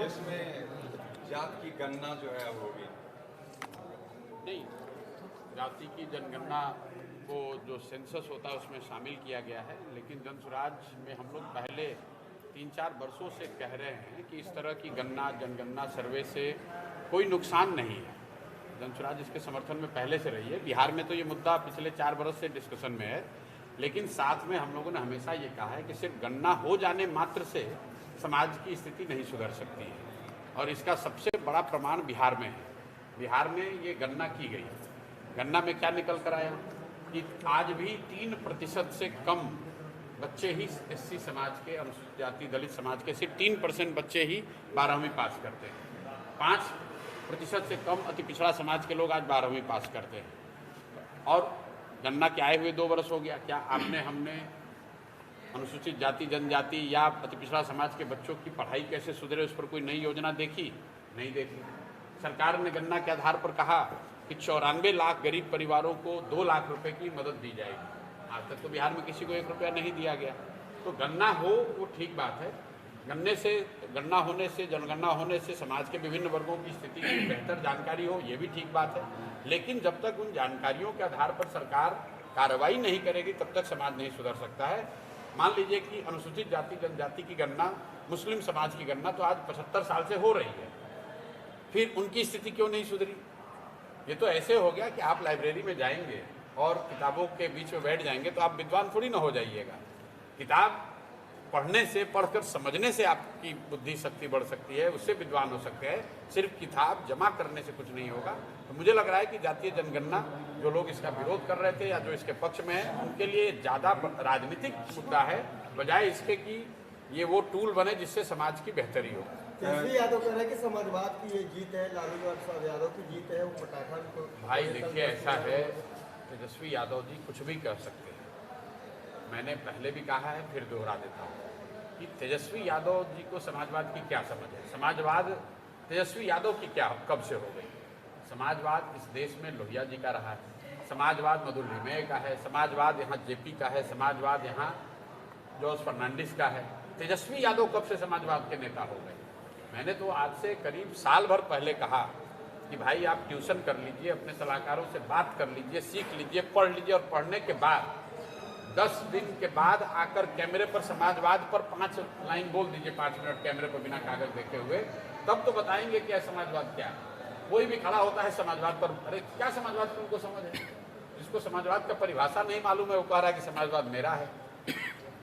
देश में जात की गणना जो है होगी? नहीं, जाति की जनगणना को जो सेंसस होता है उसमें शामिल किया गया है, लेकिन जनसुराज में हम लोग पहले 3-4 वर्षों से कह रहे हैं कि इस तरह की गणना जनगणना सर्वे से कोई नुकसान नहीं है। जनसुराज इसके समर्थन में पहले से रही है। बिहार में तो ये मुद्दा पिछले 4 बरस से डिस्कशन में है, लेकिन साथ में हम लोगों ने हमेशा ये कहा है कि सिर्फ गणना हो जाने मात्र से समाज की स्थिति नहीं सुधर सकती है, और इसका सबसे बड़ा प्रमाण बिहार में है। बिहार में ये गणना की गई। गणना में क्या निकल कर आया कि आज भी 3% से कम बच्चे ही एससी समाज के, अनुसूचित जाति दलित समाज के सिर्फ 3% बच्चे ही 12वीं पास करते हैं। 5% से कम अति पिछड़ा समाज के लोग आज 12वीं पास करते हैं। और गणना के आए हुए 2 वर्ष हो गया। क्या हमने अनुसूचित जाति जनजाति या अति पिछड़ा समाज के बच्चों की पढ़ाई कैसे सुधरे उस पर कोई नई योजना देखी? नहीं देखी। सरकार ने गणना के आधार पर कहा कि 94 लाख गरीब परिवारों को 2 लाख रुपए की मदद दी जाएगी। आज तक तो बिहार में किसी को 1 रुपया नहीं दिया गया। तो गणना हो वो ठीक बात है। गणना होने से जनगणना होने से समाज के विभिन्न वर्गों की स्थिति की बेहतर जानकारी हो, ये भी ठीक बात है। लेकिन जब तक उन जानकारियों के आधार पर सरकार कार्रवाई नहीं करेगी तब तक समाज नहीं सुधर सकता है। मान लीजिए कि अनुसूचित जाति जनजाति की गणना, मुस्लिम समाज की गणना तो आज 75 साल से हो रही है, फिर उनकी स्थिति क्यों नहीं सुधरी? ये तो ऐसे हो गया कि आप लाइब्रेरी में जाएंगे और किताबों के बीच में बैठ जाएंगे तो आप विद्वान थोड़ी ना हो जाइएगा। किताब पढ़ने से, पढ़कर समझने से आपकी बुद्धि शक्ति बढ़ सकती है, उससे विद्वान हो सकते हैं। सिर्फ किताब जमा करने से कुछ नहीं होगा। तो मुझे लग रहा है कि जातीय जनगणना, जो लोग इसका विरोध कर रहे थे या जो इसके पक्ष में है, उनके लिए ज़्यादा राजनीतिक मुद्दा है, बजाय इसके कि ये वो टूल बने जिससे समाज की बेहतरी हो। तेजस्वी यादव कह रहे हैं कि समाजवाद की ये जीत है, लालू प्रसाद यादव की जीत है, वो पटाखा को। भाई देखिए, ऐसा है, तेजस्वी यादव जी कुछ भी कह सकते हैं। मैंने पहले भी कहा है, फिर दोहरा देता हूँ कि तेजस्वी यादव जी को समाजवाद की क्या समझ है। समाजवाद तेजस्वी यादव की क्या कब से हो गई? समाजवाद इस देश में लोहिया जी का रहा है, समाजवाद मधुर लिमये का है, समाजवाद यहाँ जेपी का है, समाजवाद यहाँ जॉर्ज फर्नांडिस का है। तेजस्वी यादव कब से समाजवाद के नेता हो गए? मैंने तो आज से करीब साल भर पहले कहा कि भाई आप ट्यूशन कर लीजिए, अपने सलाहकारों से बात कर लीजिए, सीख लीजिए, पढ़ लीजिए, और पढ़ने के बाद 10 दिन के बाद आकर कैमरे पर समाजवाद पर 5 लाइन बोल दीजिए, 5 मिनट कैमरे पर बिना कागज देखे हुए, तब तो बताएंगे कि समाजवाद क्या है। कोई भी खड़ा होता है समाजवाद पर, अरे क्या समाजवाद की उनको समझ है? जिसको समाजवाद का परिभाषा नहीं मालूम है वो कह रहा है कि समाजवाद मेरा है।